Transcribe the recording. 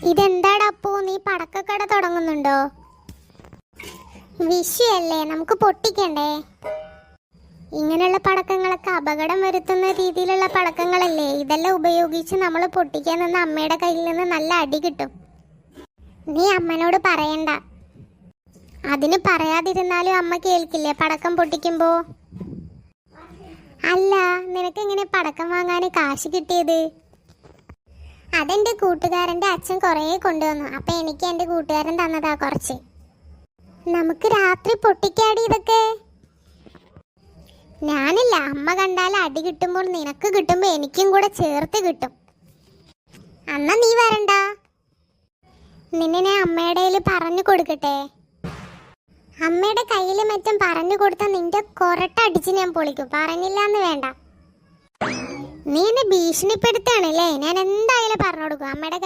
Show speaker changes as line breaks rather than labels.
ഇതെന്താടാ അപ്പോ, നീ പടക്കക്കട തുടങ്ങുന്നുണ്ടോ? വിഷയല്ലേ, നമുക്ക് പൊട്ടിക്കണ്ടേ? ഇങ്ങനെയുള്ള പടക്കങ്ങളൊക്കെ അപകടം വരുത്തുന്ന രീതിയിലുള്ള പടക്കങ്ങളല്ലേ. ഇതെല്ലാം ഉപയോഗിച്ച് നമ്മൾ പൊട്ടിക്കാൻ നിന്ന് അമ്മയുടെ കയ്യിൽ നിന്ന് നല്ല അടി കിട്ടും. നീ അമ്മനോട് പറയണ്ട. അതിന് പറയാതിരുന്നാലും അമ്മ കേൾക്കില്ലേ പടക്കം പൊട്ടിക്കുമ്പോ? അല്ല, നിനക്ക് എങ്ങനെ പടക്കം വാങ്ങാൻ കാശ് കിട്ടിയത്? അതെന്റെ കൂട്ടുകാരന്റെ അച്ഛൻ കുറേ കൊണ്ടുവന്നു. അപ്പൊ എനിക്ക് എന്റെ കൂട്ടുകാരൻ തന്നതാ കുറച്ച്. നമുക്ക് രാത്രി പൊട്ടിക്കാടി ഇതൊക്കെ. ഞാനില്ല, അമ്മ കണ്ടാൽ അടി കിട്ടുമ്പോൾ നിനക്ക് കിട്ടുമ്പോ എനിക്കും കൂടെ ചേർത്ത് കിട്ടും. അന്നാ നീ വരണ്ട. നിന്നെ ഞാൻ അമ്മയുടെ കയ്യിൽ പറഞ്ഞു കൊടുക്കട്ടെ? അമ്മയുടെ കയ്യിൽ മറ്റും പറഞ്ഞു കൊടുത്താൽ നിന്റെ കൊരട്ടടിച്ച് ഞാൻ പൊളിക്കും. പറഞ്ഞില്ലാന്ന് വേണ്ട. നീ എന്നെ ഭീഷണിപ്പെടുത്താണല്ലേ? ഞാൻ എന്തായാലും പറഞ്ഞു കൊടുക്കും അമ്മയുടെ